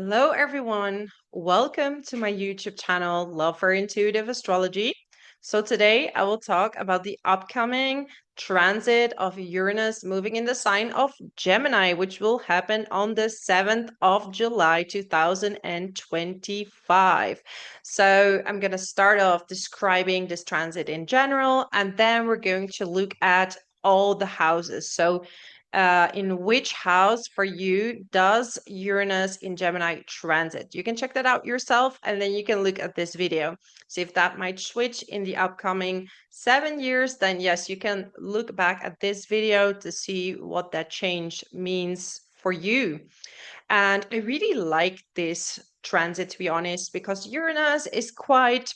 Hello, everyone. Welcome to my YouTube channel, Love for Intuitive Astrology. So, today I will talk about the upcoming transit of Uranus moving in the sign of Gemini, which will happen on the 7th of July 2025. So, I'm going to start off describing this transit in general, and then we're going to look at all the houses. So, in which house for you does Uranus in Gemini transit? You can check that out yourself and then you can look at this video. See if that might switch in the upcoming 7 years. Then, yes, you can look back at this video to see what that change means for you. And I really like this transit, to be honest, because Uranus is quite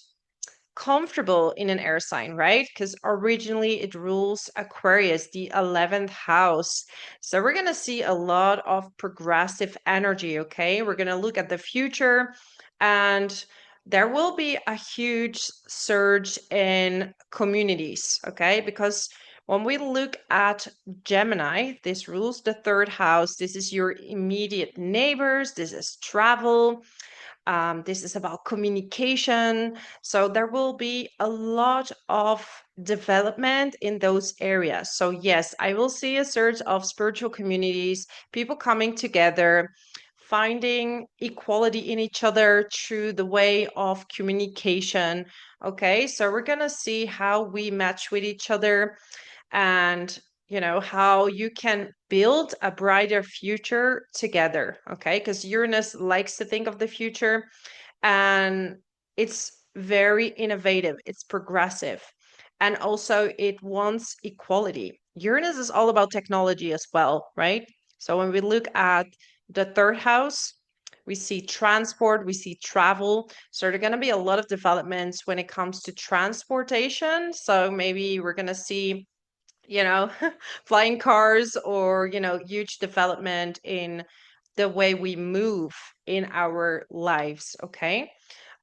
comfortable in an air sign, right? Because originally it rules Aquarius, the 11th house. So we're going to see a lot of progressive energy, okay? We're going to look at the future and there will be a huge surge in communities, okay? Because when we look at Gemini, this rules the third house. This is your immediate neighbors, this is travel, this is about communication. So there will be a lot of development in those areas. So, yes, I will see a surge of spiritual communities, people coming together, finding equality in each other through the way of communication. Okay, so we're going to see how we match with each other and how you can build a brighter future together, okay? Because Uranus likes to think of the future and it's very innovative, it's progressive, and also it wants equality. Uranus is all about technology as well, right? So when we look at the third house, we see transport, we see travel. So there are going to be a lot of developments when it comes to transportation. So maybe we're going to see you know, flying cars or, huge development in the way we move in our lives. Okay.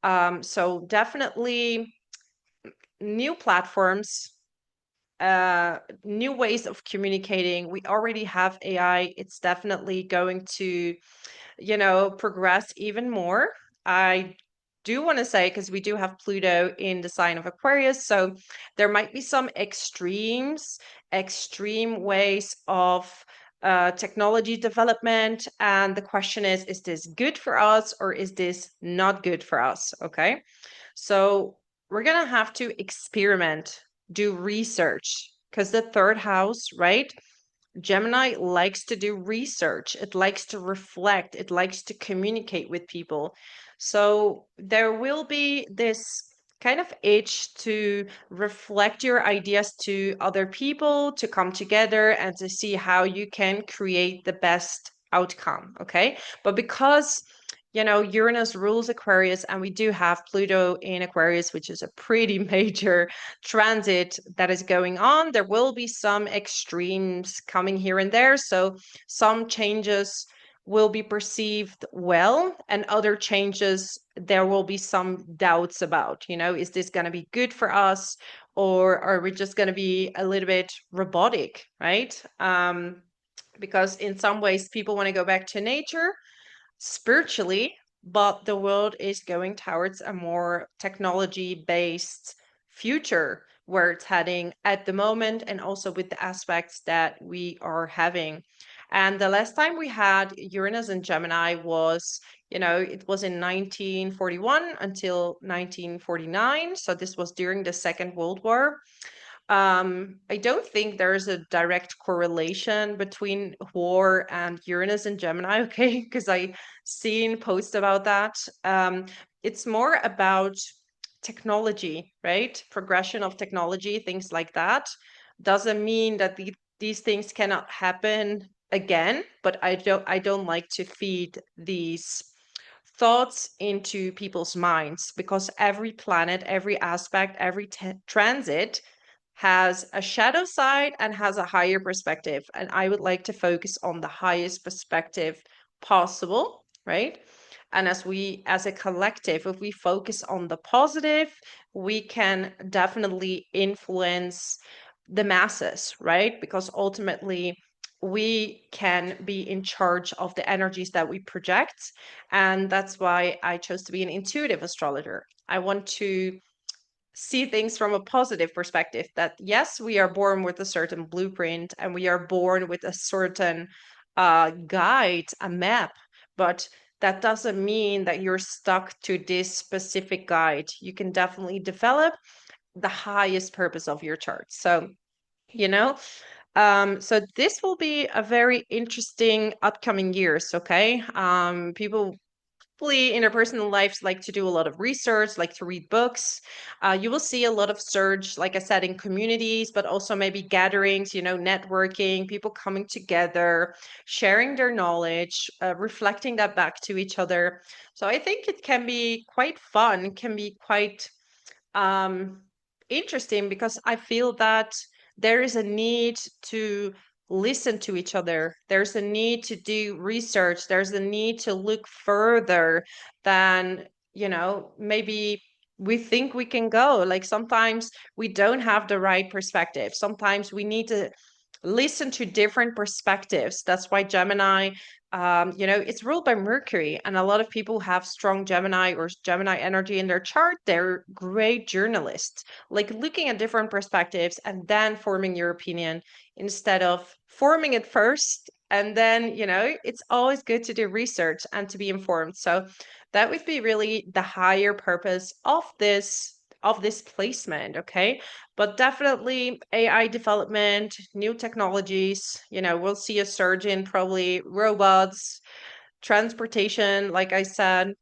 So definitely new platforms, new ways of communicating. We already have AI. It's definitely going to, progress even more. I do want to say, because we do have Pluto in the sign of Aquarius, so there might be some extreme ways of technology development. And the question is this good for us or is this not good for us? Okay. So we're going to have to experiment, do research, because the third house, right? Gemini likes to do research, it likes to reflect, it likes to communicate with people. So there will be this kind of itch to reflect your ideas to other people, to come together and to see how you can create the best outcome. Okay. But because Uranus rules Aquarius, and we do have Pluto in Aquarius, which is a pretty major transit that is going on. There will be some extremes coming here and there. So some changes will be perceived well, and other changes there will be some doubts about. Is this going to be good for us, or are we just going to be a little bit robotic, right? Because in some ways people want to go back to nature spiritually, but the world is going towards a more technology based future where it's heading at the moment, and also with the aspects that we are having. And the last time we had Uranus and Gemini was, it was in 1941 until 1949. So this was during the Second World War. I don't think there's a direct correlation between war and Uranus and Gemini, okay? Because I seen posts about that. It's more about technology, right? Progression of technology, things like that. Doesn't mean that these things cannot happen again, but I don't like to feed these thoughts into people's minds, because every planet, every aspect, every transit has a shadow side and has a higher perspective. And I would like to focus on the highest perspective possible, right? And as a collective, if we focus on the positive, we can definitely influence the masses, right? Because ultimately, we can be in charge of the energies that we project. And that's why I chose to be an intuitive astrologer. I want to see things from a positive perspective, that yes, we are born with a certain blueprint and we are born with a certain guide, a map, but that doesn't mean that you're stuck to this specific guide. You can definitely develop the highest purpose of your chart. So, you know, so this will be a very interesting upcoming years, okay? People in their personal lives like to do a lot of research, like to read books. You will see a lot of surge, like I said, in communities, but also maybe gatherings, networking, people coming together, sharing their knowledge, reflecting that back to each other. So I think it can be quite fun, can be quite um, interesting, because I feel that there is a need to listen to each other. There's a need to do research. There's a need to look further than, maybe we think we can go. Like sometimes we don't have the right perspective. Sometimes we need to listen to different perspectives. That's why Gemini, it's ruled by Mercury, and a lot of people who have strong Gemini or Gemini energy in their chart. They're great journalists, like looking at different perspectives and then forming your opinion instead of forming it first. And then, it's always good to do research and to be informed. So that would be really the higher purpose of this placement, okay? But definitely AI development, new technologies, we'll see a surge in probably robots, transportation, like I said,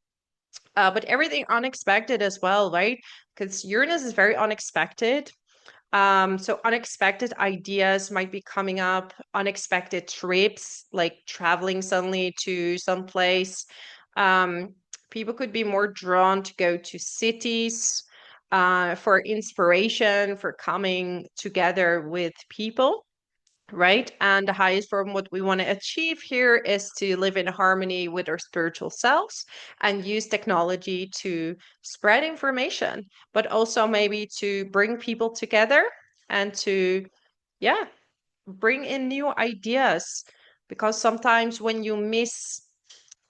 but everything unexpected as well, right? Because Uranus is very unexpected. So unexpected ideas might be coming up, unexpected trips, like traveling suddenly to some place. Um, People could be more drawn to go to cities for inspiration, for coming together with people, right? And the highest form, what we want to achieve here is to live in harmony with our spiritual selves and use technology to spread information, but also maybe to bring people together and to, yeah, bring in new ideas. Because sometimes when you miss,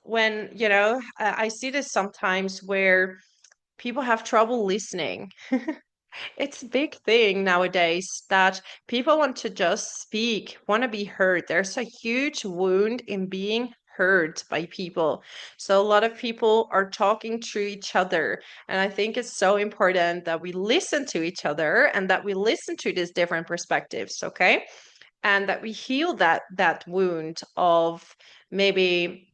when, I see this sometimes where people have trouble listening. It's a big thing nowadays that people want to just speak, want to be heard. There's a huge wound in being heard by people. So a lot of people are talking to each other. And I think it's so important that we listen to each other and that we listen to these different perspectives, okay? And that we heal that wound of maybe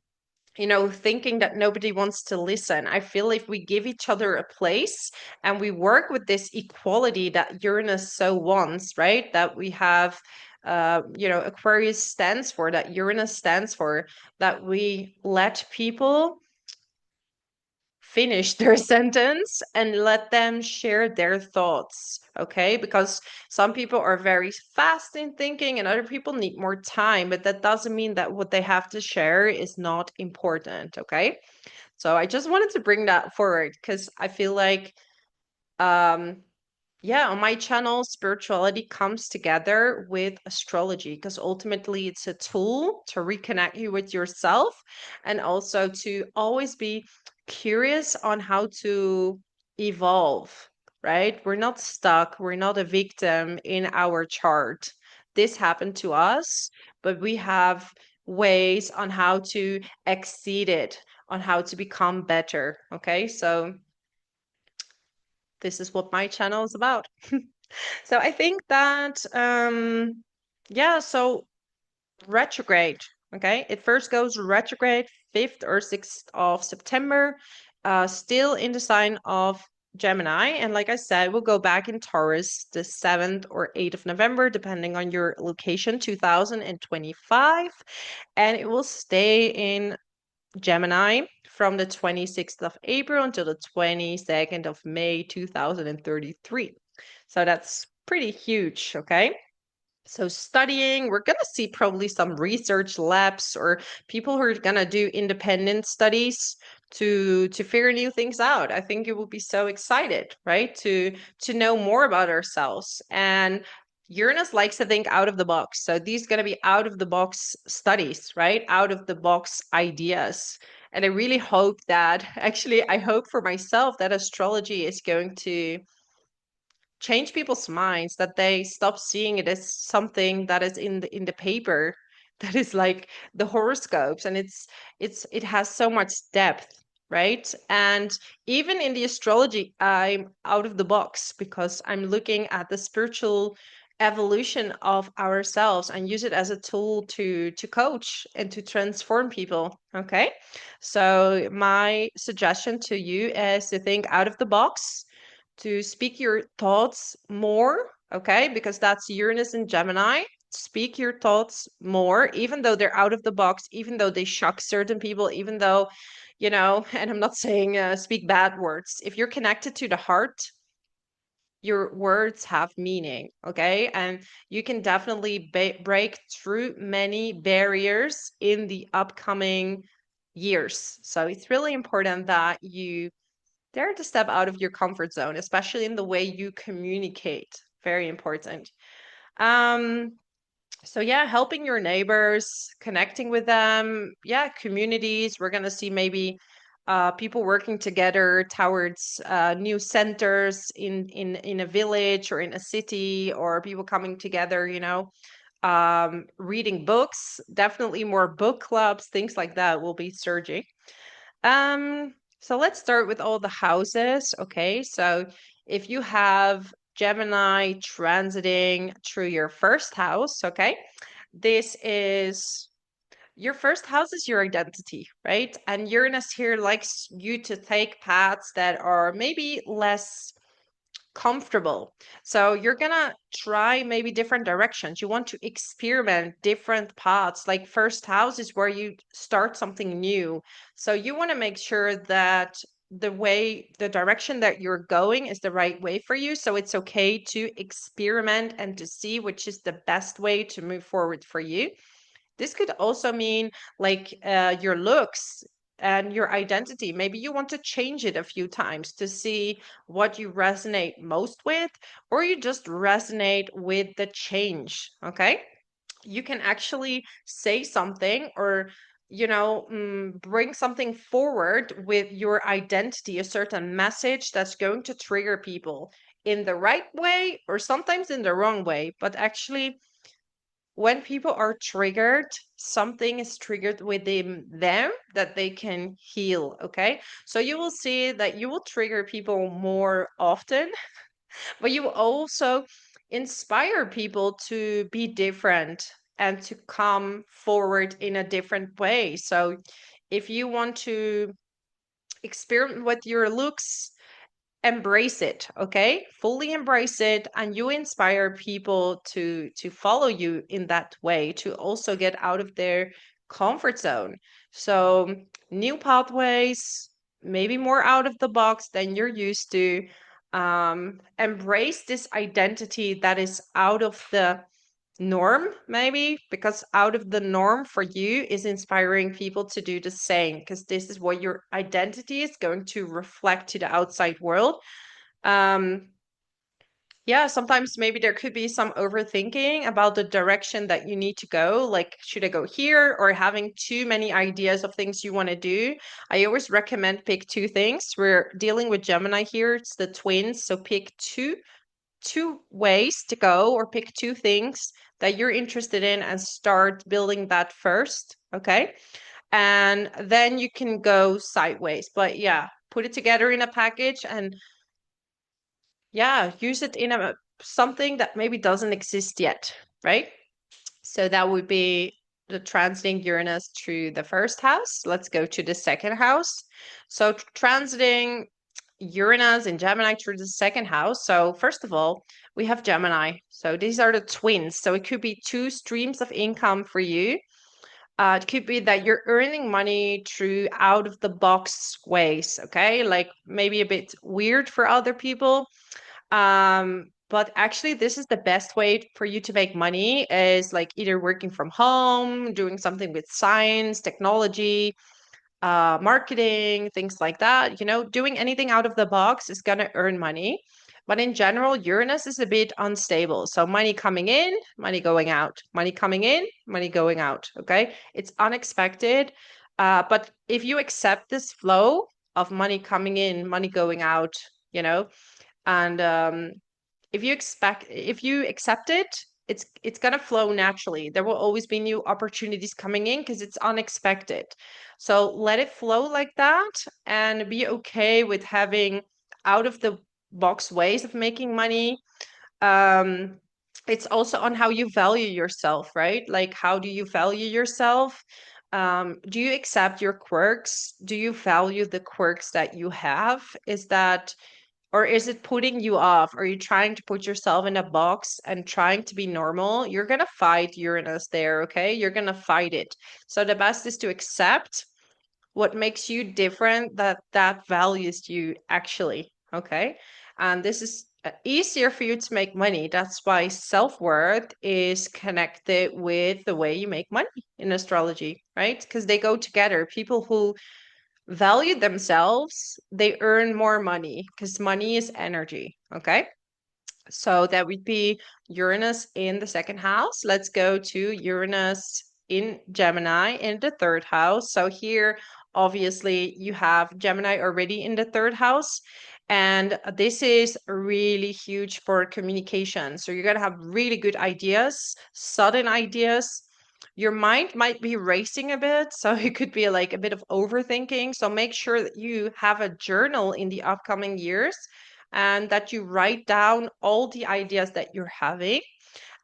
thinking that nobody wants to listen. I feel if we give each other a place and we work with this equality that Uranus so wants, right? That we have, Aquarius stands for, that Uranus stands for, that we let people finish their sentence and let them share their thoughts, okay? Because some people are very fast in thinking and other people need more time, but that doesn't mean that what they have to share is not important, okay? So I just wanted to bring that forward because I feel like um yeah, on my channel, spirituality comes together with astrology because ultimately it's a tool to reconnect you with yourself and also to always be curious on how to evolve, right? We're not stuck, we're not a victim in our chart. This happened to us, but we have ways on how to exceed it, on how to become better, okay? So this is what my channel is about. So I think that yeah, so retrograde, okay? It first goes retrograde 5th or 6th of September, still in the sign of Gemini, and like I said, we'll go back in Taurus the 7th or 8th of November depending on your location, 2025, and it will stay in Gemini from the 26th of April until the 22nd of May 2033. So that's pretty huge, okay? So studying, we're going to see probably some research labs or people who are going to do independent studies to figure new things out. I think you will be so excited, right? To know more about ourselves. And Uranus likes to think out of the box. So these going to be out of the box studies, right? Out of the box ideas. And I really hope that, actually, I hope for myself that astrology is going to change people's minds, that they stop seeing it as something that is in the paper, that is like the horoscopes, and it has so much depth, right? And even in the astrology, I'm out of the box because I'm looking at the spiritual evolution of ourselves and use it as a tool to coach and to transform people. Okay, so my suggestion to you is to think out of the box, to speak your thoughts more, okay? Because that's Uranus and Gemini. Speak your thoughts more, even though they're out of the box, even though they shock certain people, even though, and I'm not saying speak bad words. If you're connected to the heart, your words have meaning, okay? And you can definitely break through many barriers in the upcoming years. So it's really important that you dare to step out of your comfort zone, especially in the way you communicate. Very important. Um, so yeah, helping your neighbors, connecting with them. Yeah, communities. We're gonna see maybe people working together towards new centers in a village or in a city, or people coming together. Reading books. Definitely more book clubs. Things like that will be surging. So let's start with all the houses. Okay, so if you have Gemini transiting through your first house, okay, this is your first house is your identity, right? And Uranus here likes you to take paths that are maybe less comfortable. So you're gonna try maybe different directions. You want to experiment different paths. Like first house is where you start something new. So you want to make sure that the direction that you're going is the right way for you. So it's okay to experiment and to see which is the best way to move forward for you. This could also mean like your looks and your identity. Maybe you want to change it a few times to see what you resonate most with, or you just resonate with the change. Okay. You can actually say something or bring something forward with your identity, a certain message that's going to trigger people in the right way or sometimes in the wrong way. But actually, when people are triggered, something is triggered within them that they can heal. Okay. So you will see that you will trigger people more often, but you will also inspire people to be different and to come forward in a different way. So if you want to experiment with your looks, embrace it, okay, fully embrace it, and you inspire people to follow you in that way, to also get out of their comfort zone. So new pathways, maybe more out of the box than you're used to. Embrace this identity that is out of the norm, maybe, because out of the norm for you is inspiring people to do the same, because this is what your identity is going to reflect to the outside world. um yeah, sometimes maybe there could be some overthinking about the direction that you need to go, like should I go here, or having too many ideas of things you want to do. I always recommend pick two things. We're dealing with Gemini here, it's the twins, so pick two ways to go, or pick two things that you're interested in and start building that first, okay? And then you can go sideways. But yeah, put it together in a package and yeah, use it in a something that maybe doesn't exist yet, right? So that would be the transiting Uranus through the first house. Let's go to the second house. So transiting Uranus and Gemini through the second house. So first of all, we have Gemini. So these are the twins. So it could be two streams of income for you. It could be that you're earning money through out of the box ways, okay? Like maybe a bit weird for other people. But actually, this is the best way for you to make money is like either working from home, doing something with science, technology, marketing, things like that. Doing anything out of the box is going to earn money. But in general, Uranus is a bit unstable. So money coming in, money going out, money coming in, money going out. Okay. It's unexpected. But if you accept this flow of money coming in, money going out, you know, and if you accept it, it's going to flow naturally. There will always be new opportunities coming in because it's unexpected. So let it flow like that and be okay with having out of the box ways of making money. um it's also on how you value yourself, right? Like, how do you value yourself? Do you accept your quirks? Do you value the quirks that you have? Is that, or is it putting you off? Are you trying to put yourself in a box and trying to be normal? You're going to fight Uranus there, okay? You're going to fight it. So the best is to accept what makes you different, that values you actually, okay? And this is easier for you to make money. That's why self-worth is connected with the way you make money in astrology, right? Because they go together. People who value themselves, they earn more money because money is energy. Okay. So that would be Uranus in the second house. Let's go to Uranus in Gemini in the third house. So here, obviously, you have Gemini already in the third house. And this is really huge for communication. So you're going to have really good ideas, sudden ideas. Your mind might be racing a bit. So it could be like a bit of overthinking. So make sure that you have a journal in the upcoming years and that you write down all the ideas that you're having.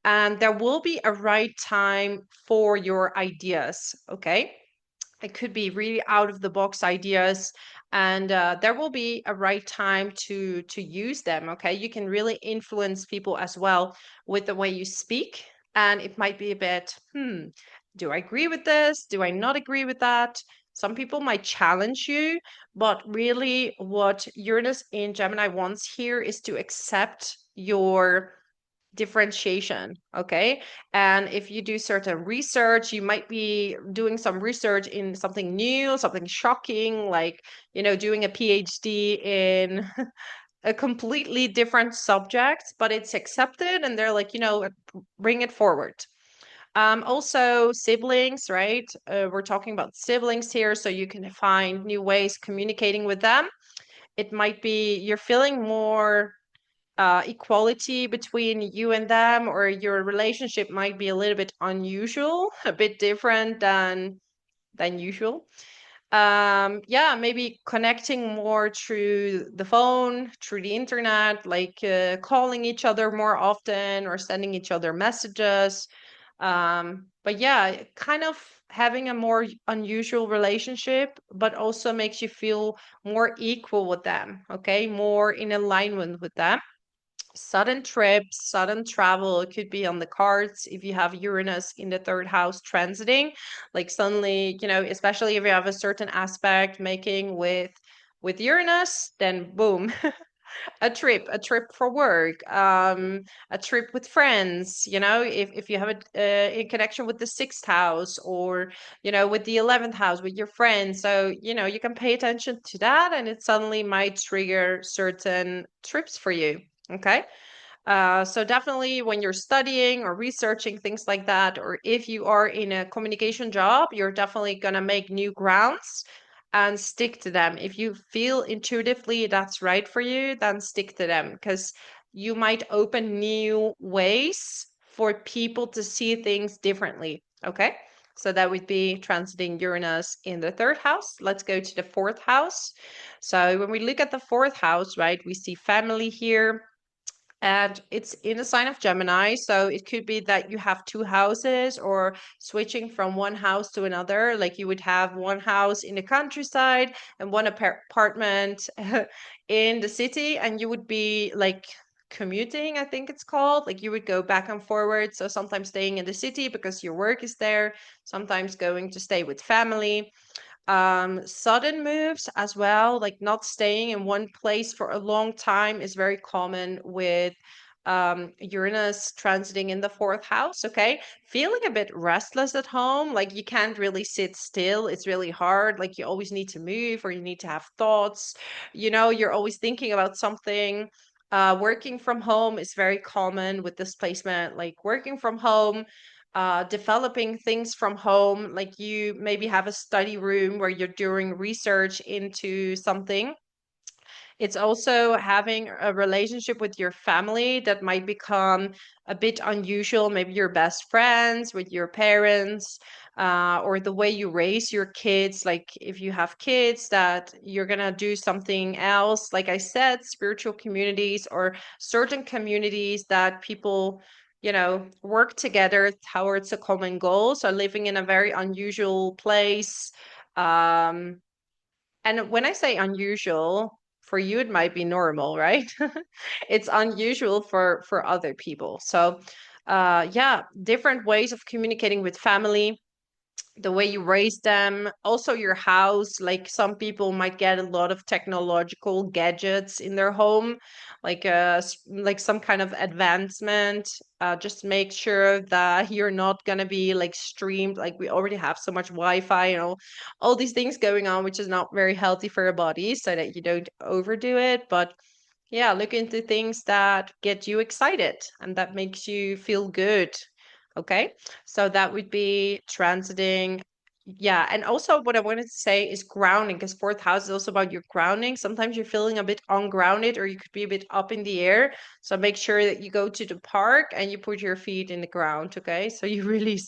And there will be a right time for your ideas. Okay. It could be really out of the box ideas, and there will be a right time to use them. Okay. You can really influence people as well with the way you speak. And it might be a bit, do I agree with this? Do I not agree with that? Some people might challenge you, but really what Uranus in Gemini wants here is to accept your differentiation. Okay. And if you do certain research, you might be doing some research in something new, something shocking, like, doing a PhD in a completely different subject, but it's accepted and they're like, bring it forward. Also siblings, right? We're talking about siblings here, so you can find new ways communicating with them. It might be you're feeling more equality between you and them, or your relationship might be a little bit unusual, a bit different than usual. Yeah, maybe connecting more through the phone, through the internet, like calling each other more often or sending each other messages. But yeah, kind of having a more unusual relationship, but also makes you feel more equal with them, okay, more in alignment with them. Sudden trips, sudden travel, it could be on the cards if you have Uranus in the third house transiting. Like suddenly, especially if you have a certain aspect making with Uranus, then boom, a trip for work, a trip with friends, if you have it in connection with the sixth house, or with the 11th house with your friends. So you can pay attention to that, and it suddenly might trigger certain trips for you. Okay. So definitely when you're studying or researching things like that, or if you are in a communication job, you're definitely going to make new grounds and stick to them. If you feel intuitively that's right for you, then stick to them, because you might open new ways for people to see things differently. Okay. So that would be transiting Uranus in the third house. Let's go to the fourth house. So when we look at the fourth house, right, we see family here, and it's in a sign of Gemini. So it could be that you have two houses, or switching from one house to another. Like you would have one house in the countryside and one apartment in the city, and you would be like commuting, I think it's called. Like you would go back and forward. So sometimes staying in the city because your work is there, sometimes going to stay with family. Sudden moves as well, like not staying in one place for a long time, is very common with Uranus transiting in the fourth house. Okay. Feeling a bit restless at home, like you can't really sit still. It's really hard. Like you always need to move, or you need to have thoughts. You're always thinking about something. Working from home is very common with this placement, like working from home, developing things from home. Like you maybe have a study room where you're doing research into something. It's also having a relationship with your family that might become a bit unusual. Maybe your best friends with your parents, or the way you raise your kids. Like if you have kids, that you're going to do something else. Like I said, spiritual communities or certain communities that people, work together towards a common goal. So living in a very unusual place. Um, and when I say unusual, for you it might be normal, right? It's unusual for other people. So, yeah, different ways of communicating with family, the way you raise them, also your house. Like some people might get a lot of technological gadgets in their home, like like some kind of advancement. Just make sure that you're not gonna be like streamed. Like we already have so much Wi-Fi, all these things going on, which is not very healthy for your body, so that you don't overdo it. But yeah, look into things that get you excited and that makes you feel good. Okay. So that would be transiting. Yeah. And also, what I wanted to say is grounding, because fourth house is also about your grounding. Sometimes you're feeling a bit ungrounded or you could be a bit up in the air. So make sure that you go to the park and you put your feet in the ground. Okay. So you really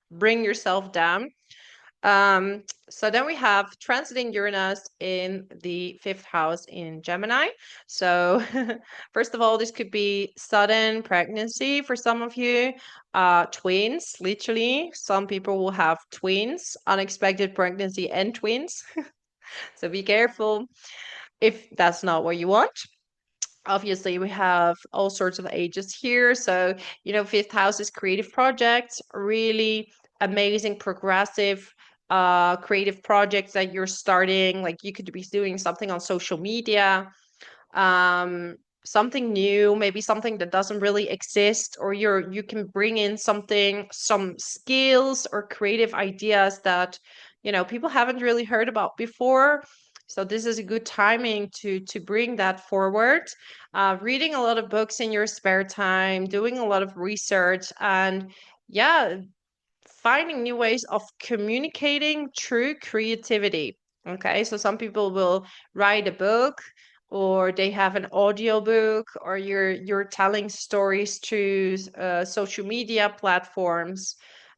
bring yourself down. So then we have transiting Uranus in the fifth house in Gemini. So first of all, this could be sudden pregnancy for some of you, twins, literally. Some people will have twins, unexpected pregnancy and twins. So be careful if that's not what you want. Obviously, we have all sorts of ages here. So, fifth house is creative projects, really amazing, progressive, creative projects that you're starting. Like you could be doing something on social media, um, something new, maybe something that doesn't really exist, or you can bring in some skills or creative ideas that people haven't really heard about before. So this is a good timing to bring that forward. Reading a lot of books in your spare time, doing a lot of research, and yeah, finding new ways of communicating through creativity. Okay, so some people will write a book, or they have an audio book, or you're telling stories through social media platforms.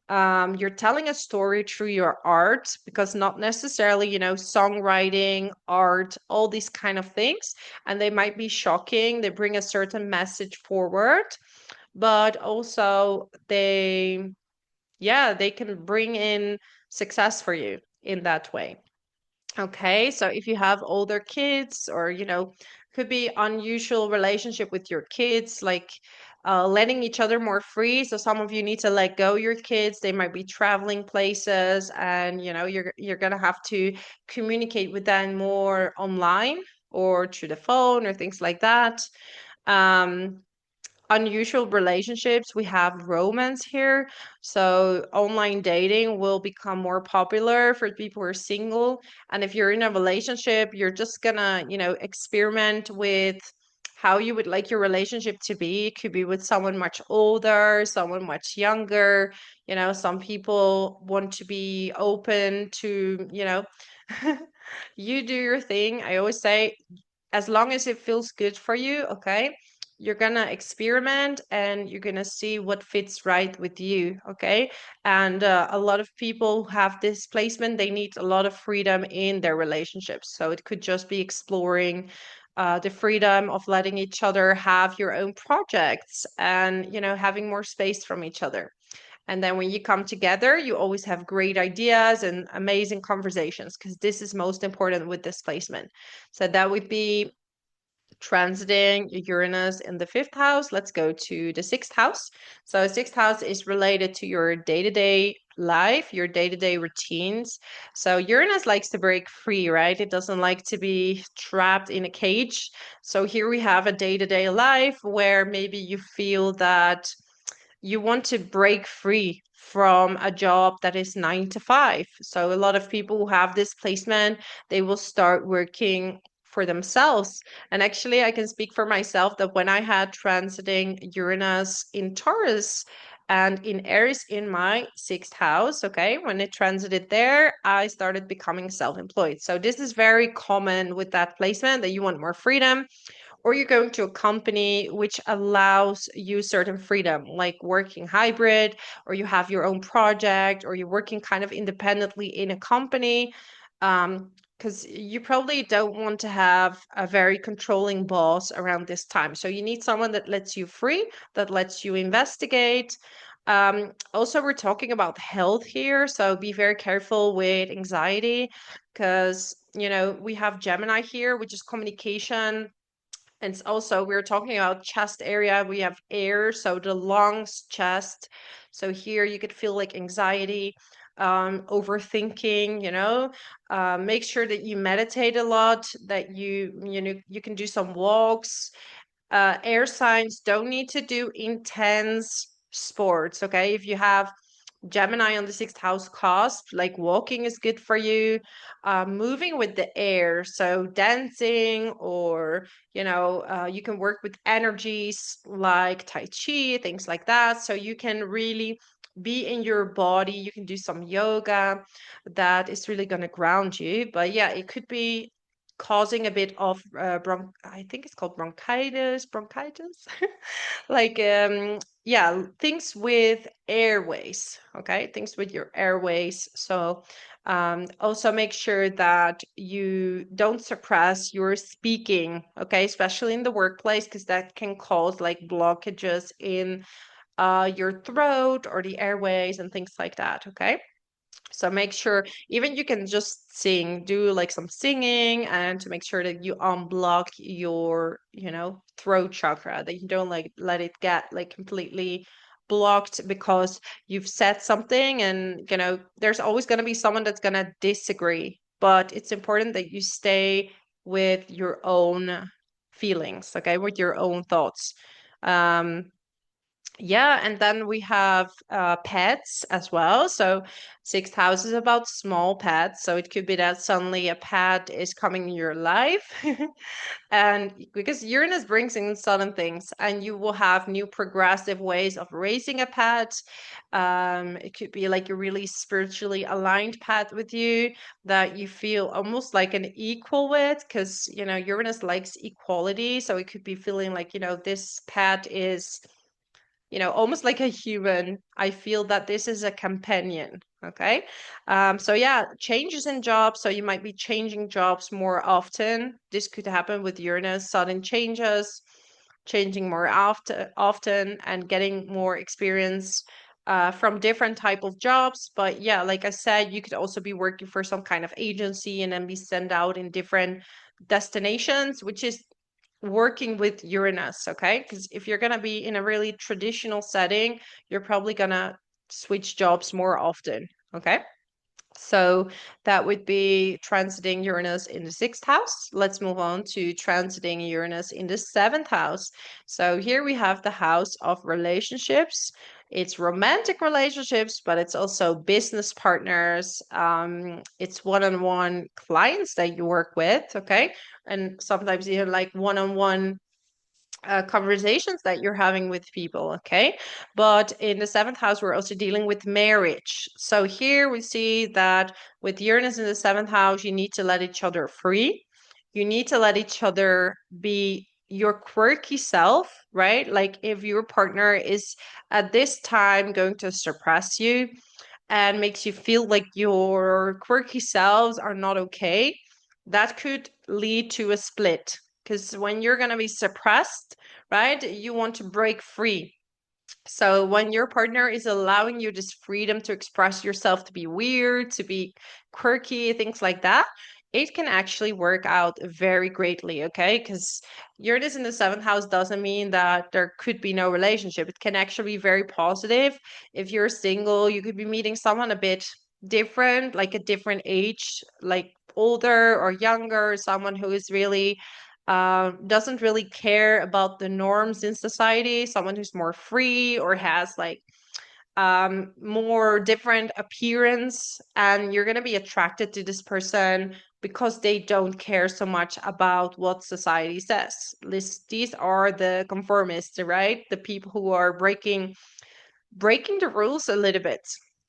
You're telling a story through your art, because not necessarily, songwriting, art, all these kind of things, and they might be shocking. They bring a certain message forward, but also they can bring in success for you in that way. Okay, so if you have older kids, or could be unusual relationship with your kids, like letting each other more free. So some of you need to let go your kids. They might be traveling places, and you're gonna have to communicate with them more online or through the phone or things like that. Um, Unusual relationships, we have romance here. So online dating will become more popular for people who are single. And if you're in a relationship, you're just gonna, experiment with how you would like your relationship to be. It could be with someone much older, someone much younger. Some people want to be open to, you do your thing. I always say, as long as it feels good for you, okay, you're gonna experiment and you're gonna see what fits right with you, okay. And a lot of people who have this placement, they need a lot of freedom in their relationships. So it could just be exploring the freedom of letting each other have your own projects, and having more space from each other. And then when you come together, you always have great ideas and amazing conversations, because this is most important with this placement. So that would be transiting Uranus in the fifth house. Let's go to the sixth house. So, sixth house is related to your day to day life, your day to day routines. So, Uranus likes to break free, right? It doesn't like to be trapped in a cage. So, here we have a day to day life where maybe you feel that you want to break free from a job that is 9 to 5. So a lot of people who have this placement, they will start working for themselves. And actually, I can speak for myself that when I had transiting Uranus in Taurus and in Aries in my sixth house, okay, when it transited there, I started becoming self-employed. So this is very common with that placement, that you want more freedom, or you're going to a company which allows you certain freedom, like working hybrid, or you have your own project, or you're working kind of independently in a company. Because you probably don't want to have a very controlling boss around this time. So you need someone that lets you free, that lets you investigate. Also, we're talking about health here. So be very careful with anxiety, because, we have Gemini here, which is communication. And also, we're talking about chest area. We have air, so the lungs, chest. So here you could feel like anxiety, overthinking. Make sure that you meditate a lot, that you can do some walks. Air signs don't need to do intense sports. Okay, if you have Gemini on the sixth house cusp, like walking is good for you. Moving with the air, so dancing, or you can work with energies like Tai Chi, things like that. So you can really be in your body. You can do some yoga that is really going to ground you. But yeah, it could be causing a bit of I think it's called bronchitis. Like yeah, things with airways, okay, things with your airways. So also make sure that you don't suppress your speaking, okay, especially in the workplace, because that can cause like blockages in your throat or the airways and things like that, okay. So make sure, even you can just sing, do like some singing, and to make sure that you unblock your, throat chakra, that you don't like let it get like completely blocked because you've said something. And, there's always going to be someone that's going to disagree, but it's important that you stay with your own feelings, okay, with your own thoughts. Yeah, and then we have pets as well. So sixth house is about small pets. So it could be that suddenly a pet is coming in your life. And because Uranus brings in sudden things, and you will have new progressive ways of raising a pet. It could be like a really spiritually aligned pet with you that you feel almost like an equal with, because, Uranus likes equality. So it could be feeling like, this pet is almost like a human. I feel that this is a companion. Okay. So yeah, changes in jobs. So you might be changing jobs more often. This could happen with Uranus, sudden changes, changing more often, and getting more experience from different type of jobs. But yeah, like I said, you could also be working for some kind of agency and then be sent out in different destinations, which is working with Uranus, okay? Because if you're going to be in a really traditional setting, you're probably going to switch jobs more often, okay? So that would be transiting Uranus in the sixth house. Let's move on to transiting Uranus in the seventh house. So here we have the house of relationships. It's romantic relationships, but it's also business partners. It's one-on-one clients that you work with, okay? And sometimes even like one-on-one conversations that you're having with people, okay? But in the seventh house, we're also dealing with marriage. So here we see that with Uranus in the seventh house, you need to let each other free. You need to let each other be your quirky self, right? Like if your partner is at this time going to suppress you and makes you feel like your quirky selves are not okay, that could lead to a split. Because when you're going to be suppressed, right, you want to break free. So when your partner is allowing you this freedom to express yourself, to be weird, to be quirky, things like that, it can actually work out very greatly, okay? Because Uranus in the seventh house doesn't mean that there could be no relationship. It can actually be very positive. If you're single, you could be meeting someone a bit different, like a different age, like older or younger, someone who is really doesn't really care about the norms in society, someone who's more free or has like more different appearance, and you're going to be attracted to this person because they don't care so much about what society says. These are the conformists, right? The people who are breaking the rules a little bit.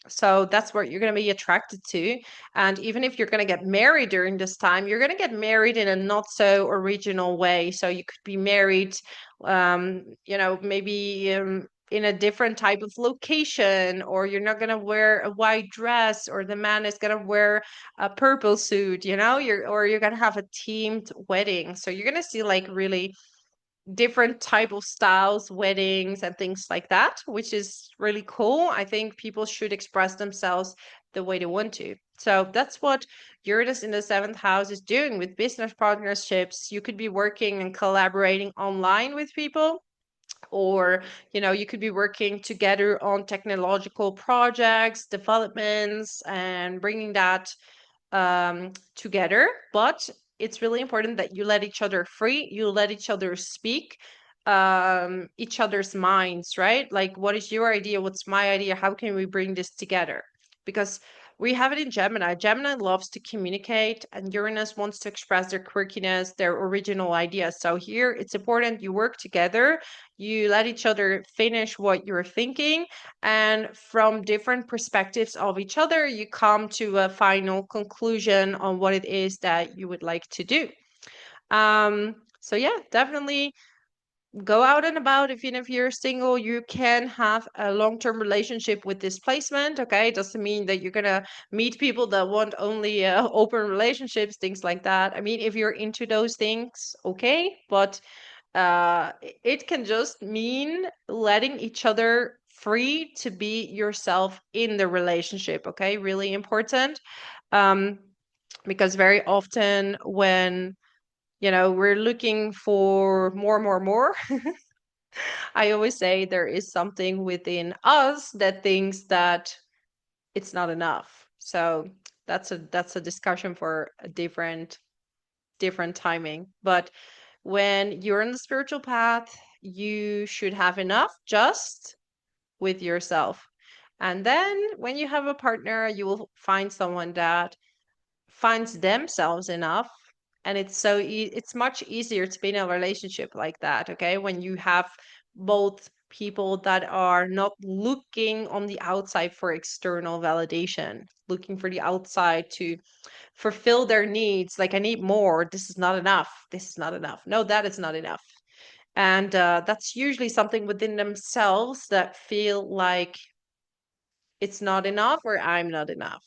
So that's what you're going to be attracted to. And even if you're going to get married during this time, you're going to get married in a not so original way. So you could be married, maybe in a different type of location, or you're not going to wear a white dress, or the man is going to wear a purple suit, you're going to have a themed wedding. So you're going to see like really different type of styles, weddings and things like that, which is really cool. I think people should express themselves the way they want to. So that's what Uranus in the seventh house is doing with business partnerships. You could be working and collaborating online with people, or you could be working together on technological projects, developments, and bringing that together. But it's really important that you let each other free, you let each other speak, each other's minds, right? Like, what is your idea? What's my idea? How can we bring this together? Because we have it in Gemini. Gemini loves to communicate, and Uranus wants to express their quirkiness, their original ideas. So here it's important you work together, you let each other finish what you're thinking, and from different perspectives of each other, you come to a final conclusion on what it is that you would like to do. So yeah, definitely go out and about. Even if you're single, you can have a long-term relationship with this placement. Okay, it doesn't mean that you're gonna meet people that want only open relationships, things like that. I mean, if you're into those things, okay, but it can just mean letting each other free to be yourself in the relationship. Okay, really important. um because very often when we're looking for more, I always say there is something within us that thinks that it's not enough. So that's a discussion for a different timing. But when you're on the spiritual path, you should have enough just with yourself. And then when you have a partner, you will find someone that finds themselves enough. And it's much easier to be in a relationship like that, okay? When you have both people that are not looking on the outside for external validation, looking for the outside to fulfill their needs. Like, I need more. This is not enough. This is not enough. No, that is not enough. And that's usually something within themselves that feel like it's not enough, or I'm not enough.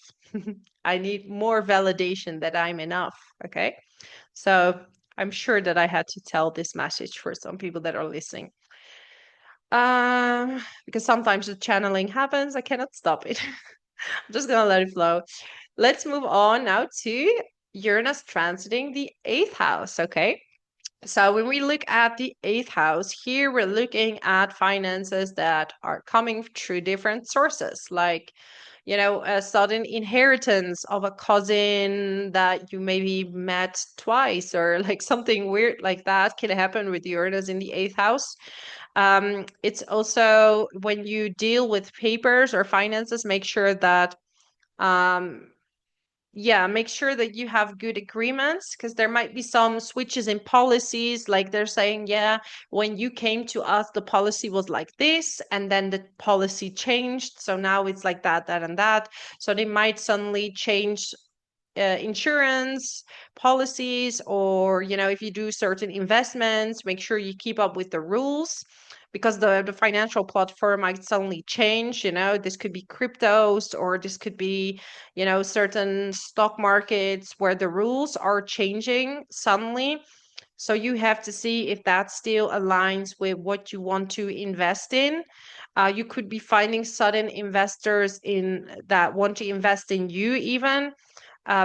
I need more validation that I'm enough. Okay. So I'm sure that I had to tell this message for some people that are listening. Because sometimes the channeling happens, I cannot stop it. I'm just gonna let it flow. Let's move on now to Uranus transiting the eighth house. Okay. So when we look at the eighth house, here we're looking at finances that are coming through different sources, like, a sudden inheritance of a cousin that you maybe met twice, or like something weird like that can happen with Uranus in the eighth house. It's also when you deal with papers or finances, make sure that um, yeah, make sure that you have good agreements, because there might be some switches in policies. Like, they're saying, yeah, when you came to us, the policy was like this, and then the policy changed. So now it's like that, that, and that. So they might suddenly change insurance policies, or if you do certain investments, make sure you keep up with the rules, because the financial platform might suddenly change. This could be cryptos, or this could be certain stock markets where the rules are changing suddenly. So you have to see if that still aligns with what you want to invest in. You could be finding sudden investors in that want to invest in you, even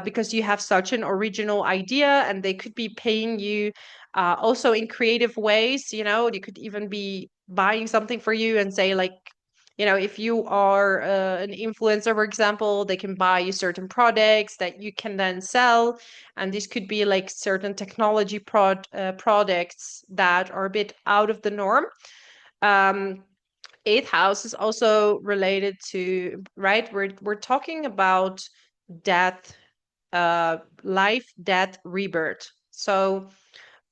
because you have such an original idea, and they could be paying you also in creative ways. You could even be buying something for you and say, like, if you are an influencer, for example, they can buy you certain products that you can then sell. And this could be like certain technology products that are a bit out of the norm. Um, Eighth house is also related to, right? We're talking about death, life, death, rebirth. So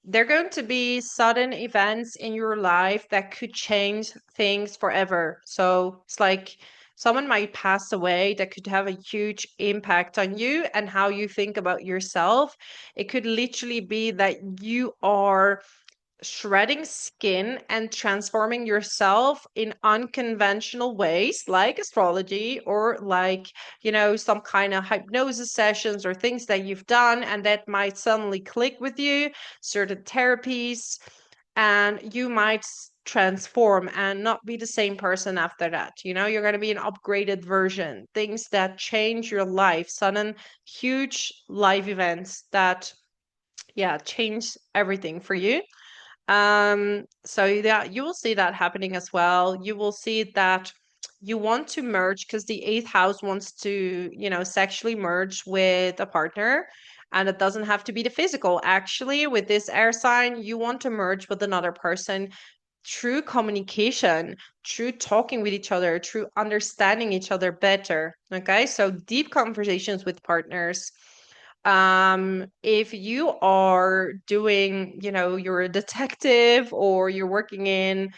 there are going to be sudden events in your life that could change things forever. So it's like someone might pass away that could have a huge impact on you and how you think about yourself. It could literally be that you are shredding skin and transforming yourself in unconventional ways like astrology or like some kind of hypnosis sessions or things that you've done, and that might suddenly click with you, certain therapies, and you might transform and not be the same person after that. You're going to be an upgraded version, things that change your life, sudden huge life events that change everything for you. So yeah, you will see that happening as well. You will see that you want to merge because the eighth house wants to, sexually merge with a partner. And it doesn't have to be the physical. Actually, with this air sign, you want to merge with another person through communication, through talking with each other, through understanding each other better. Okay, so deep conversations with partners. If you are doing, you're a detective or you're working in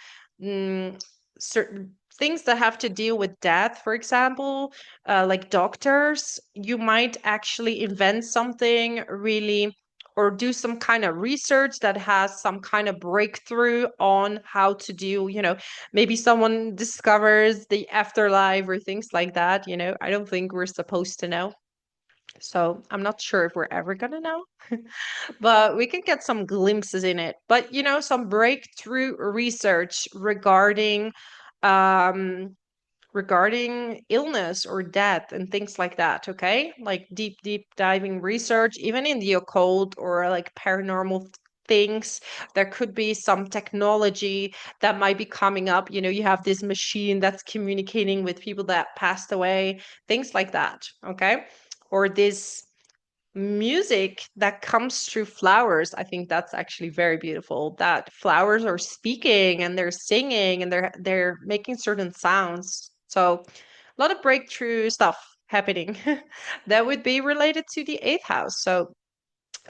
certain things that have to deal with death, for example, like doctors, you might actually invent something really, or do some kind of research that has some kind of breakthrough on how to do, maybe someone discovers the afterlife or things like that. I don't think we're supposed to know. So I'm not sure if we're ever going to know, but we can get some glimpses in it. But, some breakthrough research um, regarding illness or death and things like that. Okay. Like deep diving research, even in the occult or like paranormal things. There could be some technology that might be coming up. You have this machine that's communicating with people that passed away, things like that. Okay. Or this music that comes through flowers. I think that's actually very beautiful, that flowers are speaking and they're singing and they're making certain sounds. So a lot of breakthrough stuff happening that would be related to the eighth house. So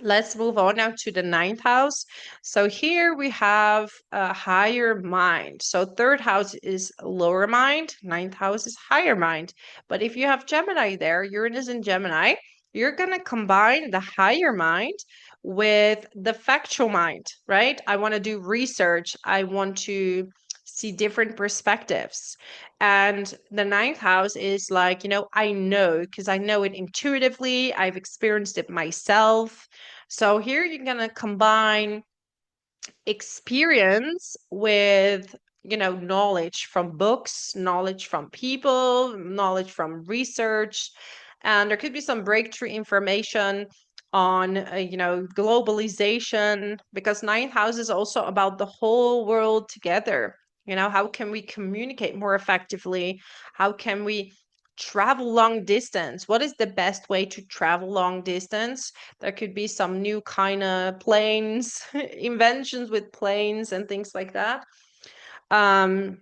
let's move on now to the ninth house. So here we have a higher mind. So third house is lower mind, ninth house is higher mind. But if you have Gemini there, Uranus in Gemini, you're going to combine the higher mind with the factual mind, right? I want to do research. I want to see different perspectives. And the ninth house is like, I know because I know it intuitively. I've experienced it myself. So here you're going to combine experience with, knowledge from books, knowledge from people, knowledge from research. And there could be some breakthrough information on, globalization, because ninth house is also about the whole world together. How can we communicate more effectively? How can we travel long distance? What is the best way to travel long distance? There could be some new kind of planes, inventions with planes and things like that. Um,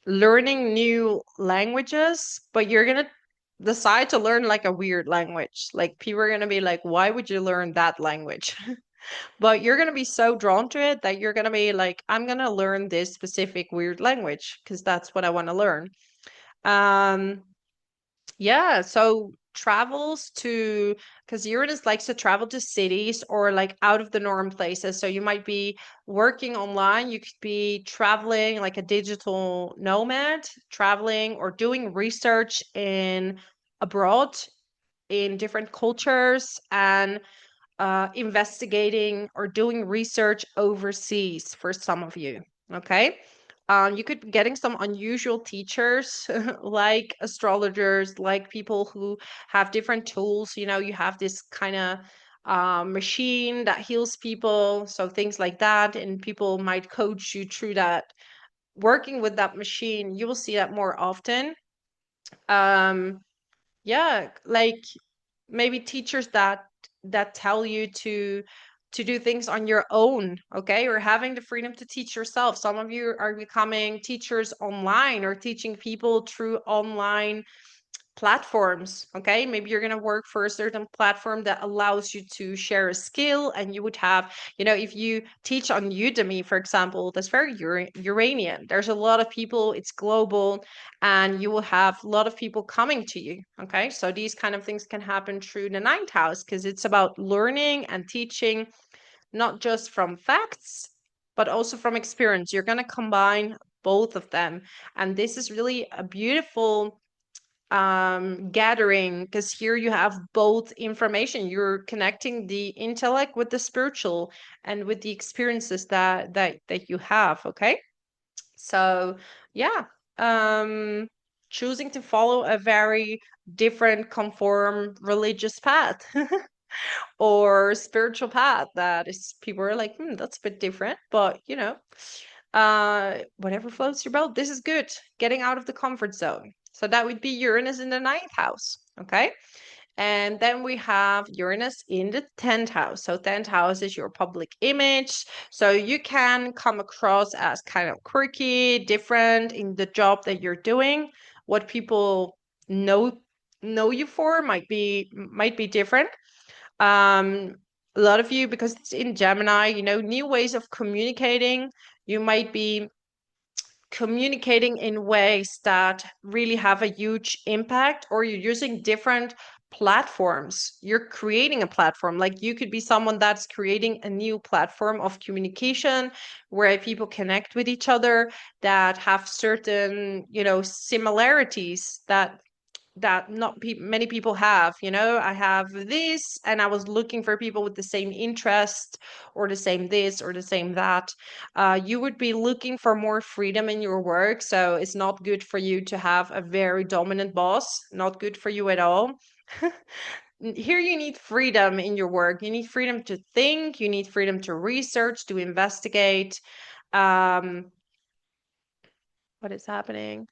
Learning new languages, but you're gonna decide to learn like a weird language. Like people are gonna be like, why would you learn that language? But you're gonna be so drawn to it that you're gonna be like, I'm gonna learn this specific weird language because that's what I want to learn. Um, Yeah, so travels to, because Uranus likes to travel to cities or like out of the norm places. So you might be working online, you could be traveling like a digital nomad, traveling or doing research in abroad in different cultures, and investigating or doing research overseas for some of you. Okay. You could be getting some unusual teachers like astrologers, like people who have different tools. You have this kind of machine that heals people. So things like that. And people might coach you through that. Working with that machine, you will see that more often. Um, yeah, like maybe teachers that tell you to do things on your own, okay, or having the freedom to teach yourself. Some of you are becoming teachers online or teaching people through online platforms. Okay, maybe you're going to work for a certain platform that allows you to share a skill, and you would have, if you teach on Udemy, for example, that's very Uranian. There's a lot of people, it's global, and you will have a lot of people coming to you. Okay, so these kind of things can happen through the ninth house, because it's about learning and teaching, not just from facts, but also from experience. You're going to combine both of them. And this is really a beautiful gathering, because here you have both information. You're connecting the intellect with the spiritual and with the experiences that you have. Okay, so yeah, um choosing to follow a very different conform religious path or spiritual path that is, people are like, that's a bit different, but whatever floats your boat. This is good, getting out of the comfort zone. So that would be Uranus in the ninth house. Okay, and then we have Uranus in the 10th house. So 10th house is your public image. So you can come across as kind of quirky, different in the job that you're doing. What people know you for might be different. A lot of you, because it's in Gemini, new ways of communicating. You might be communicating in ways that really have a huge impact, or you're using different platforms. You're creating a platform. Like, you could be someone that's creating a new platform of communication where people connect with each other, that have certain, similarities that not many people have. I have this, and I was looking for people with the same interest, or the same this, or the same that. You would be looking for more freedom in your work, so it's not good for you to have a very dominant boss. Not good for you at all. Here you need freedom in your work. You need freedom to think, you need freedom to research, to investigate. um what is happening?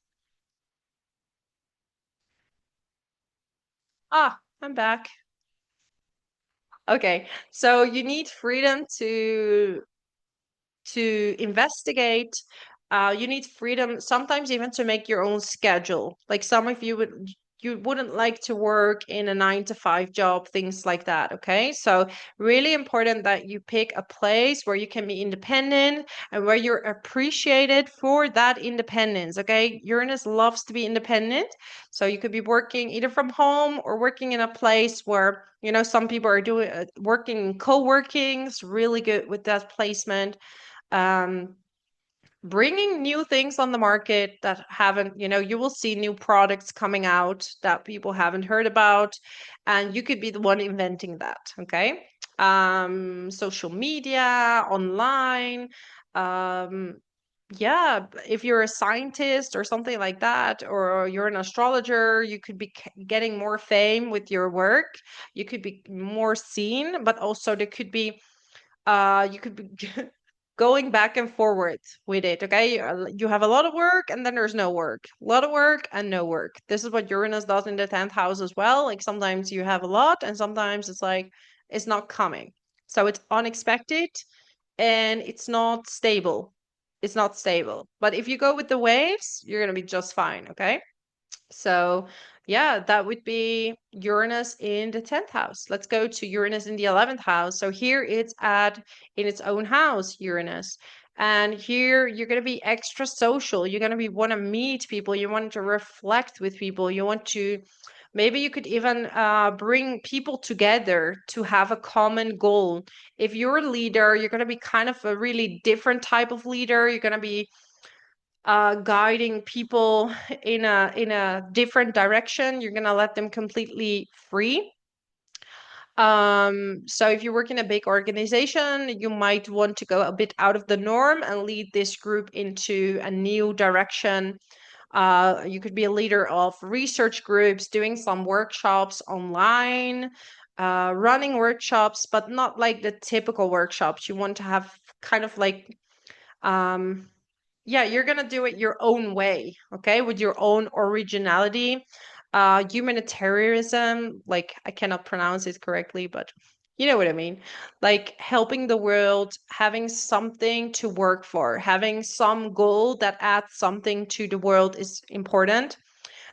I'm back. Okay, so you need freedom to investigate. You need freedom sometimes even to make your own schedule. Like, some of you wouldn't like to work in a 9 to 5 job, things like that. Okay, so really important that you pick a place where you can be independent and where you're appreciated for that independence. Okay, Uranus loves to be independent, so you could be working either from home or working in a place where, some people are doing working in co-working. It's really good with that placement. um, Bringing new things on the market that haven't, you will see new products coming out that people haven't heard about, and you could be the one inventing that. Okay, social media, online. um, yeah, if you're a scientist or something like that, or you're an astrologer, you could be getting more fame with your work. You could be more seen, but also there could be you could be going back and forward with it. Okay, you have a lot of work, and then there's no work, a lot of work and no work. This is what Uranus does in the 10th house as well. Like, sometimes you have a lot, and sometimes it's like it's not coming. So it's unexpected, and it's not stable. But if you go with the waves, you're going to be just fine. Okay, so yeah, that would be Uranus in the 10th house. Let's go to Uranus in the 11th house. So here it's in its own house, Uranus. And here you're going to be extra social. You're going to be want to meet people. You want to reflect with people. You want to, maybe you could even bring people together to have a common goal. If you're a leader, you're going to be kind of a really different type of leader. You're going to be guiding people in a different direction. You're gonna let them completely free. So if you work in a big organization, you might want to go a bit out of the norm and lead this group into a new direction. You could be a leader of research groups, doing some workshops online, running workshops, but not like the typical workshops. You want to have kind of like um, yeah, you're gonna do it your own way, okay, with your own originality. Humanitarianism, like, I cannot pronounce it correctly, but you know what I mean. Like, helping the world, having something to work for, having some goal that adds something to the world is important.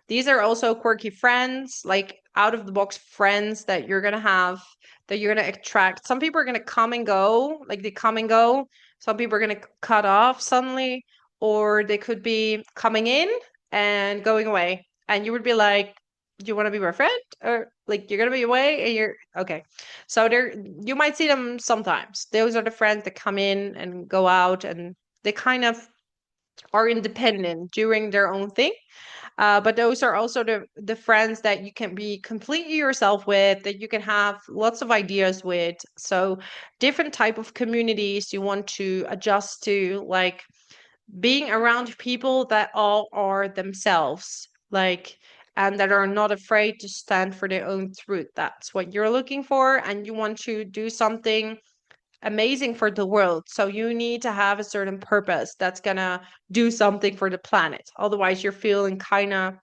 These are also quirky friends, like out of the box friends that you're gonna have, that you're gonna attract. Some people are gonna come and go, like they come and go. Some people are gonna cut off suddenly, or they could be coming in and going away. And you would be like, do you want to be my friend? Or like you're gonna be away and you're okay. So there you might see them sometimes. Those are the friends that come in and go out, and they kind of are independent, doing their own thing. But those are also the friends that you can be completely yourself with, that you can have lots of ideas with. So different type of communities you want to adjust to, like being around people that all are themselves, like, and that are not afraid to stand for their own truth. That's what you're looking for, and you want to do something amazing for the world. So you need to have a certain purpose that's gonna do something for the planet. Otherwise, you're feeling kind of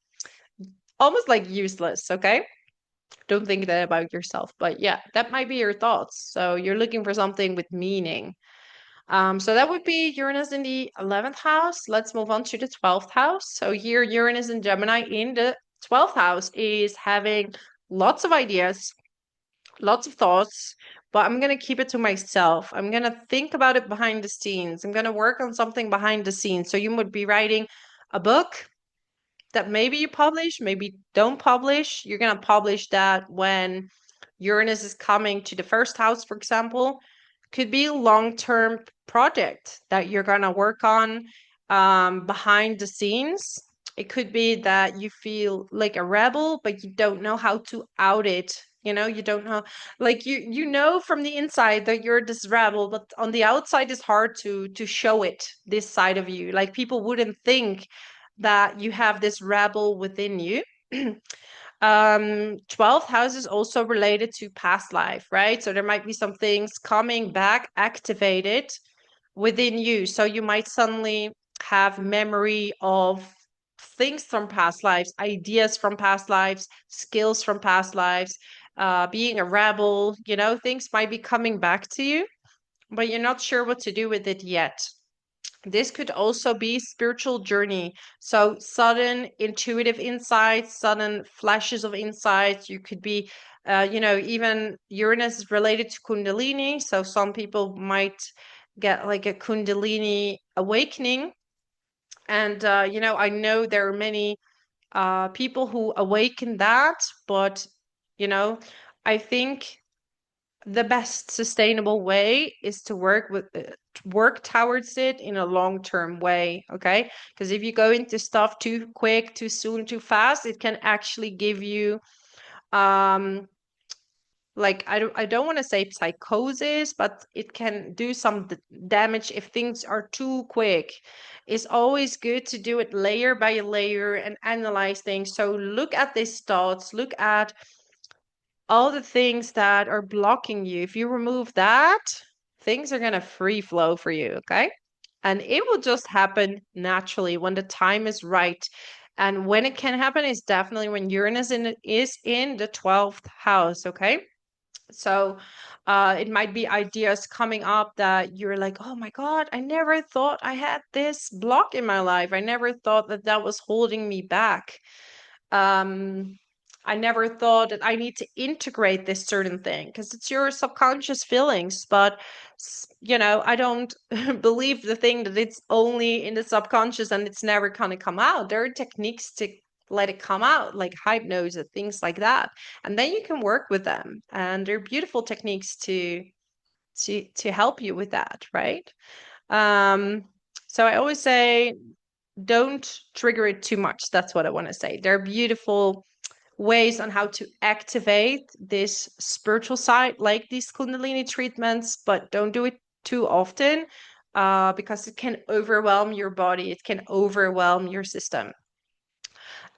almost like useless, okay? Don't think that about yourself. But yeah, that might be your thoughts. So you're looking for something with meaning. So that would be Uranus in the 11th house. Let's move on to the 12th house. So here, Uranus and Gemini in the 12th house is having lots of ideas, lots of thoughts, but I'm going to keep it to myself. I'm going to think about it behind the scenes. I'm going to work on something behind the scenes. So you would be writing a book that maybe you publish, maybe don't publish. You're going to publish that when Uranus is coming to the first house, for example. Could be a long-term project that you're going to work on behind the scenes. It could be that you feel like a rebel, but you don't know how to out it. You know, you don't know, like you know from the inside that you're this rebel, but on the outside it's hard to show it, this side of you. Like people wouldn't think that you have this rebel within you. 12th house is also related to past life, right? So there might be some things coming back activated within you. So you might suddenly have memory of things from past lives, ideas from past lives, skills from past lives, being a rebel, you know, things might be coming back to you, but you're not sure what to do with it yet. This could also be spiritual journey. So sudden intuitive insights, sudden flashes of insights. You could be, you know, even Uranus is related to Kundalini. So some people might get like a Kundalini awakening. And, you know, I know there are many people who awaken that, but, you know, I think the best sustainable way is to work towards it in a long-term way, okay? Because if you go into stuff too quick, too soon, too fast, it can actually give you um like I don't want to say psychosis, but it can do some damage if things are too quick. It's always good to do it layer by layer and analyze things. So look at these thoughts, look at all the things that are blocking you. If you remove that, things are going to free flow for you, okay? And it will just happen naturally when the time is right. And when it can happen is definitely when Uranus is in the 12th house, okay? So it might be ideas coming up that you're like, oh my God, I never thought I had this block in my life. I never thought that that was holding me back. um I never thought that I need to integrate this certain thing because it's your subconscious feelings. But you know, I don't believe the thing that it's only in the subconscious and it's never gonna come out. There are techniques to let it come out, like hypnosis, things like that, and then you can work with them, and they're beautiful techniques to help you with that, right? um so I always say, don't trigger it too much. That's what I want to say. There are beautiful ways on how to activate this spiritual side, like these Kundalini treatments, but don't do it too often because it can overwhelm your body, it can overwhelm your system.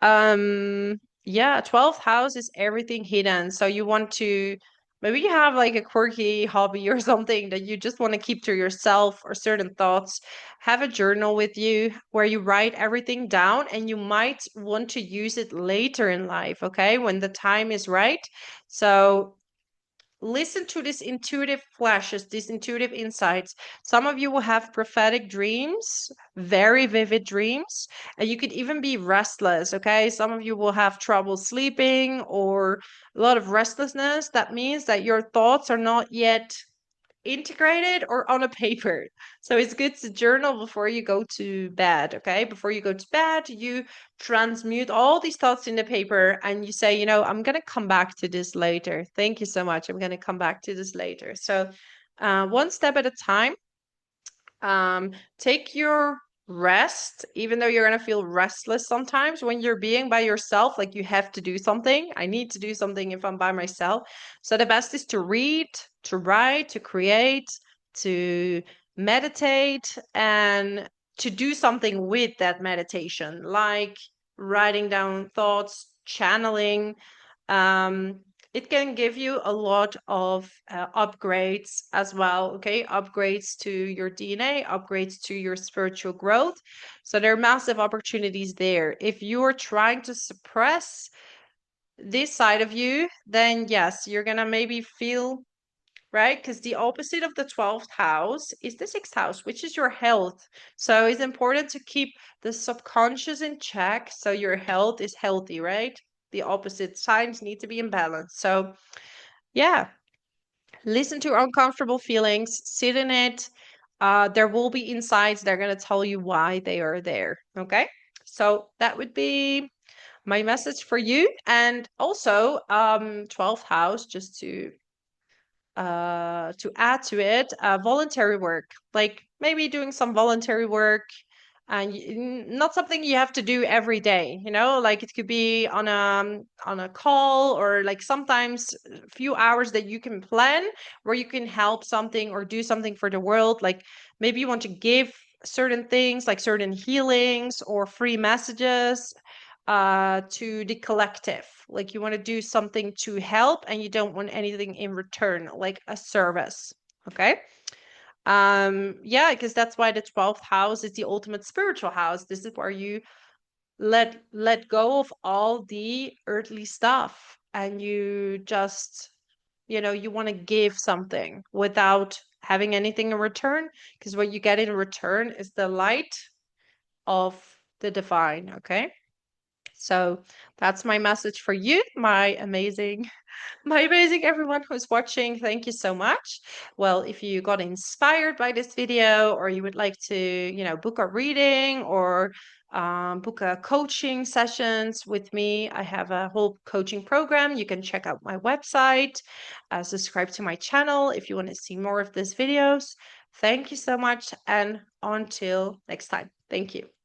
Yeah, 12th house is everything hidden. So you want to, maybe you have like a quirky hobby or something that you just want to keep to yourself, or certain thoughts. Have a journal with you where you write everything down, and you might want to use it later in life, okay? When the time is right. So listen to these intuitive flashes, these intuitive insights. Some of you will have prophetic dreams, very vivid dreams, and you could even be restless. Okay. Some of you will have trouble sleeping or a lot of restlessness. That means that your thoughts are not yet integrated or on a paper. So it's good to journal before you go to bed. Okay. Before you go to bed, you transmute all these thoughts in the paper and you say, I'm going to come back to this later. Thank you so much. I'm going to come back to this later. So, one step at a time. Take your rest, even though you're going to feel restless sometimes when you're being by yourself, like you have to do something. I need to do something if I'm by myself. So the best is to read, to write, to create, to meditate, and to do something with that meditation, like writing down thoughts, channeling. Um, it can give you a lot of upgrades as well. Okay, upgrades to your DNA, upgrades to your spiritual growth. So there are massive opportunities there. If you are trying to suppress this side of you, then yes, you're gonna maybe feel right, because the opposite of the 12th house is the 6th house, which is your health. So it's important to keep the subconscious in check so your health is healthy, right? The opposite signs need to be in balance. So yeah, listen to uncomfortable feelings, sit in it. There will be insights. They're going to tell you why they are there. Okay. So that would be my message for you. And also, 12th house, just to add to it, voluntary work, like maybe doing some voluntary work, and not something you have to do every day. Like it could be on a call, or like sometimes a few hours that you can plan where you can help something or do something for the world. Like maybe you want to give certain things, like certain healings or free messages to the collective. Like you want to do something to help and you don't want anything in return, like a service. Okay. Yeah, because that's why the 12th house is the ultimate spiritual house. This is where you let go of all the earthly stuff, and you just, you want to give something without having anything in return, because what you get in return is the light of the divine. Okay. So that's my message for you, my amazing everyone who's watching. Thank you so much. Well, if you got inspired by this video, or you would like to, book a reading, or book a coaching sessions with me, I have a whole coaching program. You can check out my website, subscribe to my channel if you want to see more of these videos. Thank you so much, and until next time. Thank you.